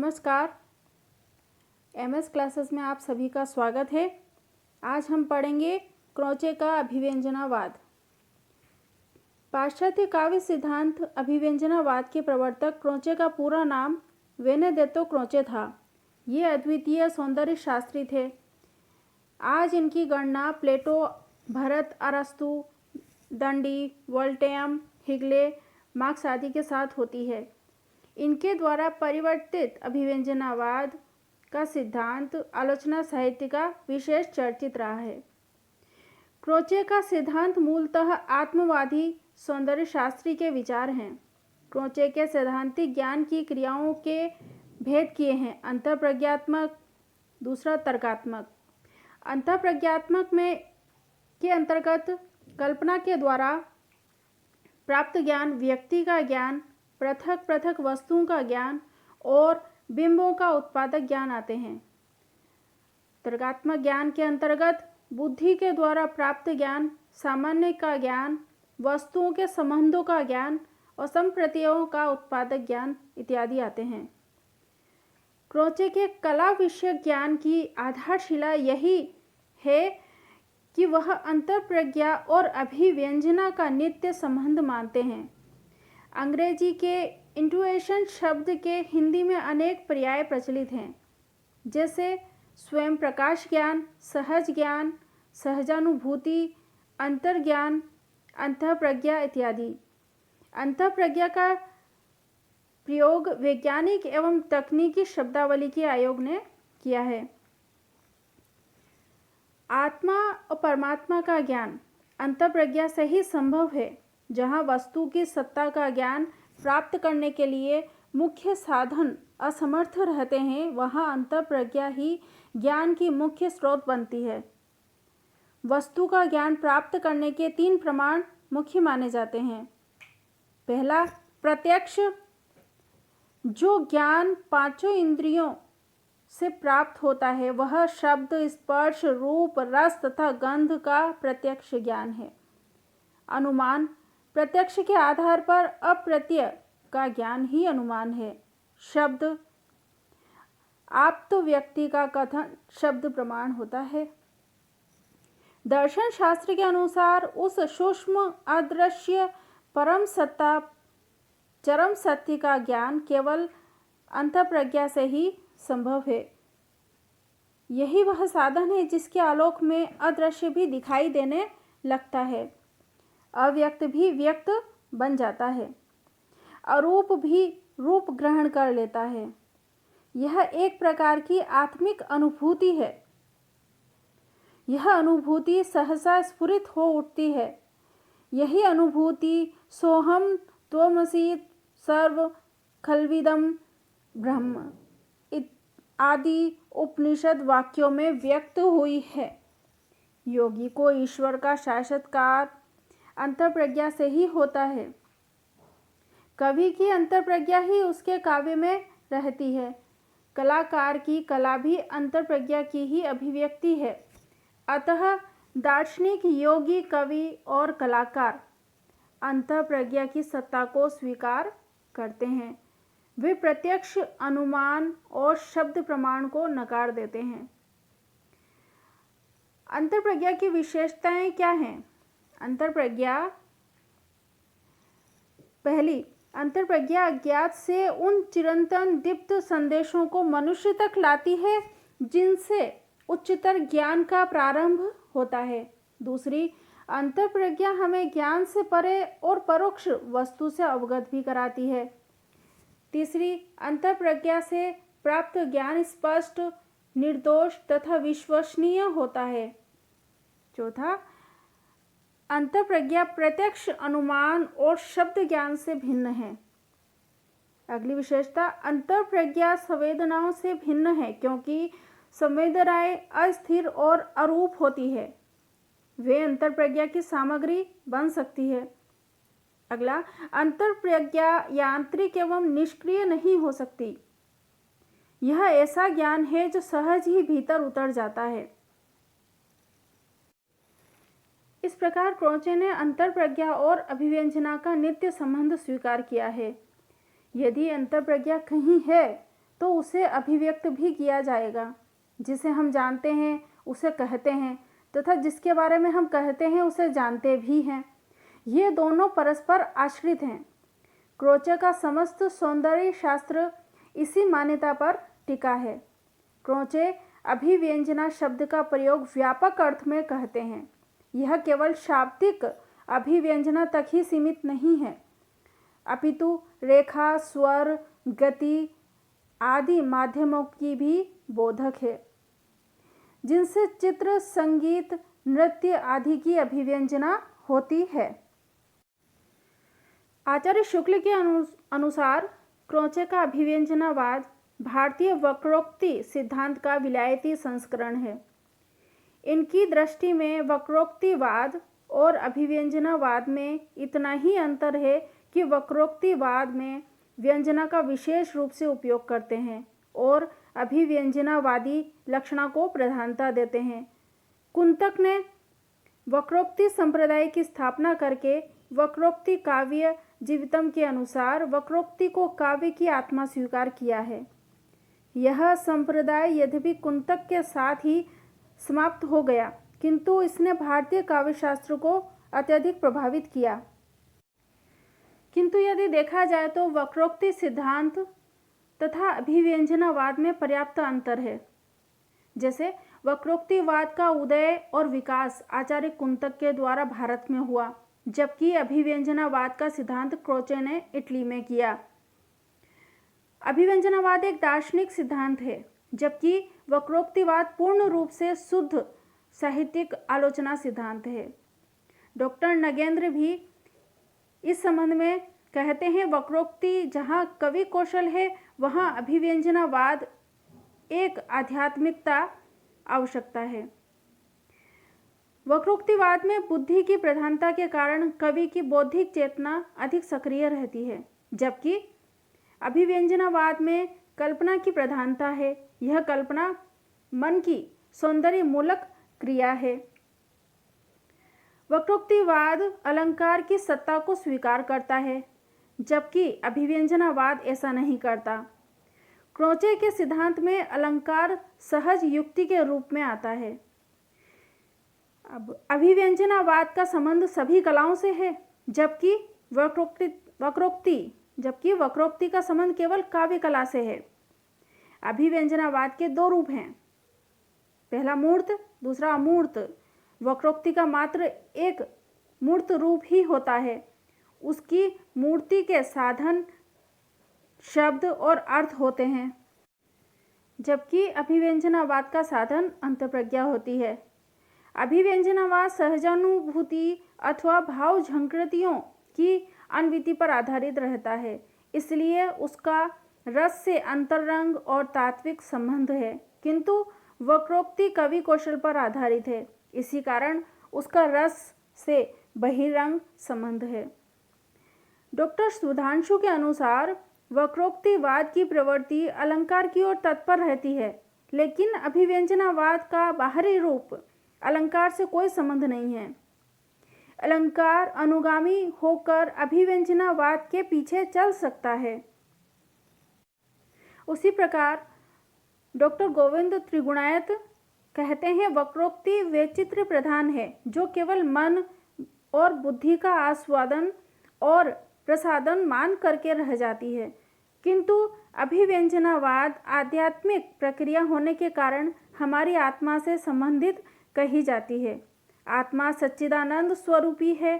नमस्कार। MS classes में आप सभी का स्वागत है। आज हम पढ़ेंगे क्रोचे का अभिव्यंजनावाद। पाश्चात्य काव्य सिद्धांत अभिव्यंजनावाद के प्रवर्तक क्रोचे का पूरा नाम बेनेदेत्तो क्रोचे था। ये अद्वितीय सौंदर्य शास्त्री थे। आज इनकी गणना प्लेटो, भरत, अरस्तु, दंडी, वोल्टेयम, हिगले, मार्क्स आदि के साथ होती है। इनके द्वारा परिवर्तित अभिव्यंजनावाद का सिद्धांत आलोचना साहित्य का विशेष चर्चित रहा है। क्रोचे का सिद्धांत मूलतः आत्मवादी सौंदर्य शास्त्री के विचार हैं। क्रोचे के सैद्धांतिक ज्ञान की क्रियाओं के भेद किए हैं: अंतःप्रज्ञात्मक, दूसरा तर्कात्मक। अंतःप्रज्ञात्मक में के अंतर्गत कल्पना के द्वारा प्राप्त ज्ञान, व्यक्ति का ज्ञान, पृथक पृथक वस्तुओं का ज्ञान और बिंबों का उत्पादक ज्ञान आते हैं। तर्कात्मक ज्ञान के अंतर्गत बुद्धि के द्वारा प्राप्त ज्ञान, सामान्य का ज्ञान, वस्तुओं के संबंधों का ज्ञान और संप्रत्ययों का उत्पादक ज्ञान इत्यादि आते हैं। क्रोचे के कला विषयक ज्ञान की आधारशिला यही है कि वह अंतःप्रज्ञा और अभिव्यंजना का नित्य संबंध मानते हैं। अंग्रेजी के इंट्यूशन शब्द के हिंदी में अनेक पर्याय प्रचलित हैं, जैसे स्वयं प्रकाश ज्ञान, सहज ज्ञान, सहजानुभूति, अंतर्ज्ञान, अंतःप्रज्ञा इत्यादि। अंतःप्रज्ञा का प्रयोग वैज्ञानिक एवं तकनीकी शब्दावली के आयोग ने किया है। आत्मा और परमात्मा का ज्ञान अंतःप्रज्ञा से ही संभव है। जहाँ वस्तु की सत्ता का ज्ञान प्राप्त करने के लिए मुख्य साधन असमर्थ रहते हैं, वहाँ अंतःप्रज्ञा ही ज्ञान की मुख्य स्रोत बनती है। वस्तु का ज्ञान प्राप्त करने के 3 प्रमाण मुख्य माने जाते हैं। पहला, प्रत्यक्ष। जो ज्ञान 5 इंद्रियों से प्राप्त होता है वह शब्द, स्पर्श, रूप, रस तथा गंध का प्रत्यक्ष ज्ञान है। अनुमान। प्रत्यक्ष के आधार पर अप्रत्यय का ज्ञान ही अनुमान है। शब्द। आप्त व्यक्ति का कथन शब्द प्रमाण होता है। दर्शन शास्त्र के अनुसार उस सूक्ष्म अदृश्य परम सत्ता, चरम सत्य का ज्ञान केवल अंतःप्रज्ञा से ही संभव है। यही वह साधन है जिसके आलोक में अदृश्य भी दिखाई देने लगता है, अव्यक्त भी व्यक्त बन जाता है, अरूप भी रूप ग्रहण कर लेता है। यह एक प्रकार की आत्मिक अनुभूति है। यह अनुभूति सहसा स्फुरित हो उठती है। यही अनुभूति सोहम त्वमसि सर्व खल्विदम ब्रह्म आदि उपनिषद वाक्यों में व्यक्त हुई है। योगी को ईश्वर का साक्षात्कार अंतःप्रज्ञा से ही होता है। कवि की अंतःप्रज्ञा ही उसके काव्य में रहती है। कलाकार की कला भी अंतःप्रज्ञा की ही अभिव्यक्ति है। अतः दार्शनिक, योगी, कवि और कलाकार अंतःप्रज्ञा की सत्ता को स्वीकार करते हैं। वे प्रत्यक्ष, अनुमान और शब्द प्रमाण को नकार देते हैं। अंतःप्रज्ञा की विशेषताएं क्या हैं? अंतःप्रज्ञा। पहली, अंतःप्रज्ञा अज्ञात से उन चिरंतन दीप्त संदेशों को मनुष्य तक लाती है जिनसे उच्चतर ज्ञान का प्रारंभ होता है। दूसरी, अंतःप्रज्ञा हमें ज्ञान से परे और परोक्ष वस्तु से अवगत भी कराती है। तीसरी, अंतःप्रज्ञा से प्राप्त ज्ञान स्पष्ट, निर्दोष तथा विश्वसनीय होता है। चौथा, अंतःप्रज्ञा प्रत्यक्ष, अनुमान और शब्द ज्ञान से भिन्न है। अगली विशेषता, अंतःप्रज्ञा संवेदनाओं से भिन्न है क्योंकि संवेदनाएं अस्थिर और अरूप होती है। वे अंतःप्रज्ञा की सामग्री बन सकती है। अगला, अंतःप्रज्ञा यांत्रिक एवं निष्क्रिय नहीं हो सकती। यह ऐसा ज्ञान है जो सहज ही भीतर उतर जाता है। इस प्रकार क्रोचे ने अंतःप्रज्ञा और अभिव्यंजना का नित्य संबंध स्वीकार किया है। यदि अंतःप्रज्ञा कहीं है तो उसे अभिव्यक्त भी किया जाएगा। जिसे हम जानते हैं उसे कहते हैं, तथा जिसके बारे में हम कहते हैं उसे जानते भी हैं। ये दोनों परस्पर आश्रित हैं। क्रोचे का समस्त सौंदर्य शास्त्र इसी मान्यता पर टिका है। क्रोचे अभिव्यंजना शब्द का प्रयोग व्यापक अर्थ में कहते हैं। यह केवल शाब्दिक अभिव्यंजना तक ही सीमित नहीं है, अपितु रेखा, स्वर, गति आदि माध्यमों की भी बोधक है, जिनसे चित्र, संगीत, नृत्य आदि की अभिव्यंजना होती है। आचार्य शुक्ल के अनुसार क्रोचे का अभिव्यंजनावाद भारतीय वक्रोक्ति सिद्धांत का विलायती संस्करण है। इनकी दृष्टि में वक्रोक्तिवाद और अभिव्यंजनावाद में इतना ही अंतर है कि वक्रोक्तिवाद में व्यंजना का विशेष रूप से उपयोग करते हैं और अभिव्यंजनावादी लक्षणा को प्रधानता देते हैं। कुंतक ने वक्रोक्ति संप्रदाय की स्थापना करके वक्रोक्ति काव्य जीवितम के अनुसार वक्रोक्ति को काव्य की आत्मा स्वीकार किया है। यह संप्रदाय यद्यपि कुंतक के साथ ही समाप्त हो गया, किंतु इसने भारतीय काव्यशास्त्र को अत्यधिक प्रभावित किया। किंतु यदि देखा जाए तो वक्रोक्ति सिद्धांत तथा अभिव्यंजनावाद में पर्याप्त अंतर है। जैसे वक्रोक्तिवाद का उदय और विकास आचार्य कुंतक के द्वारा भारत में हुआ, जबकि अभिव्यंजनावाद का सिद्धांत क्रोचे ने इटली में किया। अभिव्यंजनावाद एक दार्शनिक सिद्धांत है, जबकि वक्रोक्तिवाद पूर्ण रूप से शुद्ध साहित्यिक आलोचना सिद्धांत है। डॉक्टर नगेंद्र भी इस संबंध में कहते हैं, वक्रोक्ति जहाँ कवि कौशल है वहाँ अभिव्यंजनावाद एक आध्यात्मिकता आवश्यकता है। वक्रोक्तिवाद में बुद्धि की प्रधानता के कारण कवि की बौद्धिक चेतना अधिक सक्रिय रहती है, जबकि अभिव्यंजनावाद में कल्पना की प्रधानता है। यह कल्पना मन की सौंदर्य मूलक क्रिया है। वक्रोक्तिवाद अलंकार की सत्ता को स्वीकार करता है, जबकि अभिव्यंजनावाद ऐसा नहीं करता। क्रोचे के सिद्धांत में अलंकार सहज युक्ति के रूप में आता है। अब अभिव्यंजनावाद का संबंध सभी कलाओं से है, जबकि वक्रोक्ति का संबंध केवल काव्य कला से है। अभिव्यंजनावाद के दो रूप हैं, पहला मूर्त, दूसरा अमूर्त। वक्रोक्ति का मात्र एक मूर्त रूप ही होता है। उसकी मूर्ति के साधन शब्द और अर्थ होते हैं, जबकि अभिव्यंजनावाद का साधन अंतःप्रज्ञा होती है। अभिव्यंजनावाद सहजानुभूति अथवा भाव झंकृतियों की अनविति पर आधारित रहता है, इसलिए उसका रस से अंतरंग और तात्विक संबंध है, किंतु वक्रोक्ति कवि कौशल पर आधारित है। इसी कारण उसका रस से बहिरंग संबंध है। डॉक्टर सुधांशु के अनुसार वक्रोक्तिवाद की प्रवृत्ति अलंकार की ओर तत्पर रहती है, लेकिन अभिव्यंजनावाद का बाहरी रूप अलंकार से कोई संबंध नहीं है। अलंकार अनुगामी होकर अभिव्यंजनावाद के पीछे चल सकता है। उसी प्रकार डॉक्टर गोविंद त्रिगुणायत कहते हैं, वक्रोक्ति वे चित्र प्रधान है जो केवल मन और बुद्धि का आस्वादन और प्रसादन मान करके रह जाती है, किंतु अभिव्यंजनावाद आध्यात्मिक प्रक्रिया होने के कारण हमारी आत्मा से संबंधित कही जाती है। आत्मा सच्चिदानंद स्वरूपी है,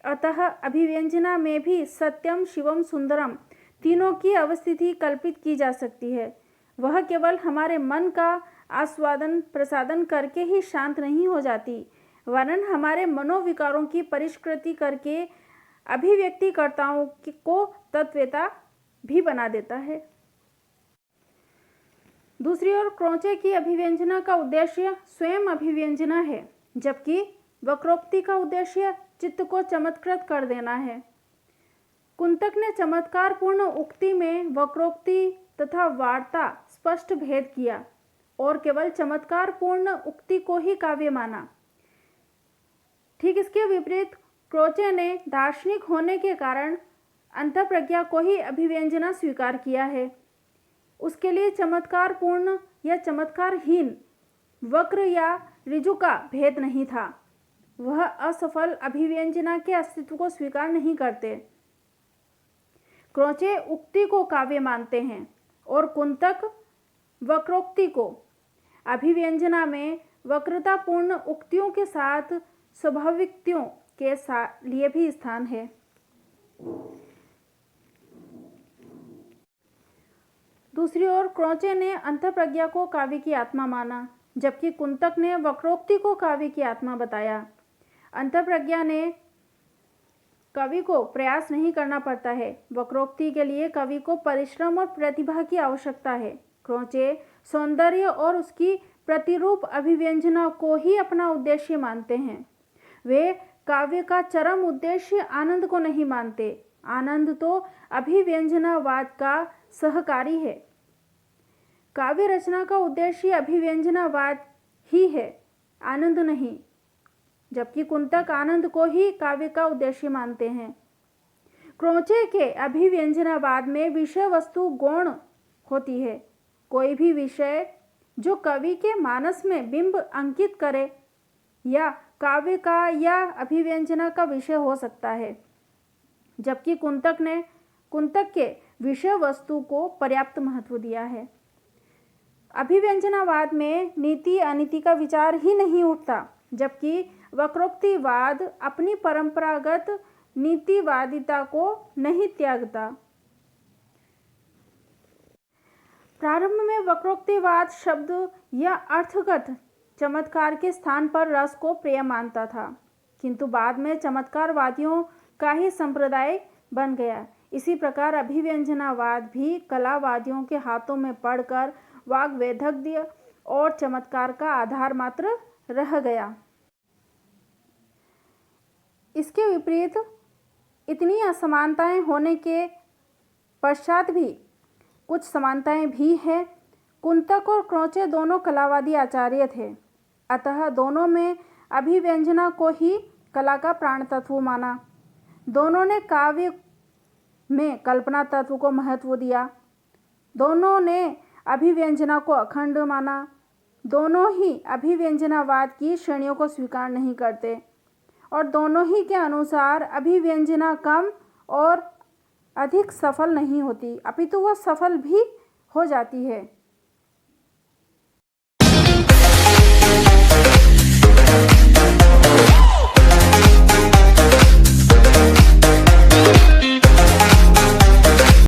अतः अभिव्यंजना में भी सत्यम, शिवम, सुंदरम तीनों की अवस्थिति कल्पित की जा सकती है। वह केवल हमारे मन का आस्वादन प्रसादन करके ही शांत नहीं हो जाती, वरन हमारे मनोविकारों की परिष्कृति करके अभिव्यक्तिकर्ताओं को तत्ववेता भी बना देता है। दूसरी ओर क्रोचे की अभिव्यंजना का उद्देश्य स्वयं अभिव्यंजना है, जबकि वक्रोक्ति का उद्देश्य चित्त को चमत्कृत कर देना है। कुंतक ने चमत्कारपूर्ण उक्ति में वक्रोक्ति तथा वार्ता स्पष्ट भेद किया और केवल चमत्कारपूर्ण उक्ति को ही काव्य माना। ठीक इसके विपरीत क्रोचे ने दार्शनिक होने के कारण अंतःप्रज्ञा को ही अभिव्यंजना स्वीकार किया है। उसके लिए चमत्कारपूर्ण या चमत्कारहीन, वक्र या ऋजु का भेद नहीं था। वह असफल अभिव्यंजना के अस्तित्व को स्वीकार नहीं करते। क्रोचे उक्ति को काव्य मानते हैं और कुंतक वक्रोक्ति को। अभिव्यंजना में वक्रतापूर्ण उक्तियों के साथ स्वाभाविकोक्तियों के लिए भी स्थान है। दूसरी ओर क्रोचे ने अंतःप्रज्ञा को काव्य की आत्मा माना, जबकि कुंतक ने वक्रोक्ति को काव्य की आत्मा बताया। अंतःप्रज्ञा ने कवि को प्रयास नहीं करना पड़ता है, वक्रोक्ति के लिए कवि को परिश्रम और प्रतिभा की आवश्यकता है। क्रोचे सौंदर्य और उसकी प्रतिरूप अभिव्यंजना को ही अपना उद्देश्य मानते हैं। वे काव्य का चरम उद्देश्य आनंद को नहीं मानते। आनंद तो अभिव्यंजनावाद का सहकारी है। काव्य रचना का उद्देश्य अभिव्यंजनावाद ही है, आनंद नहीं, जबकि कुंतक आनंद को ही काव्य का उद्देश्य मानते हैं। क्रोचे के अभिव्यंजनावाद में विषय वस्तु गौण होती है। कोई भी विषय जो कवि के मानस में बिंब अंकित करे या काव्य का या अभिव्यंजना का विषय हो सकता है, जबकि कुंतक के विषय वस्तु को पर्याप्त महत्व दिया है। अभिव्यंजनावाद में नीति अनीति का विचार ही नहीं उठता, जबकि वक्रोक्तिवाद अपनी परंपरागत नीतिवादिता को नहीं त्यागता। प्रारंभ में वक्रोक्तिवाद शब्द या अर्थगत चमत्कार के स्थान पर रस को प्रिय मानता था, किंतु बाद में चमत्कारवादियों का ही संप्रदाय बन गया। इसी प्रकार अभिव्यंजनावाद भी कलावादियों के हाथों में पड़कर वाग्वैदग्ध्य और चमत्कार का आधार मात्र रह गया। इसके विपरीत इतनी असमानताएं होने के पश्चात भी कुछ समानताएं भी हैं। कुंतक और क्रोचे दोनों कलावादी आचार्य थे, अतः दोनों में अभिव्यंजना को ही कला का प्राण तत्व माना। दोनों ने काव्य में कल्पना तत्व को महत्व दिया। दोनों ने अभिव्यंजना को अखंड माना। दोनों ही अभिव्यंजनावाद की श्रेणियों को स्वीकार नहीं करते और दोनों ही के अनुसार अभिव्यंजना कम और अधिक सफल नहीं होती, अपितु वह सफल भी हो जाती है।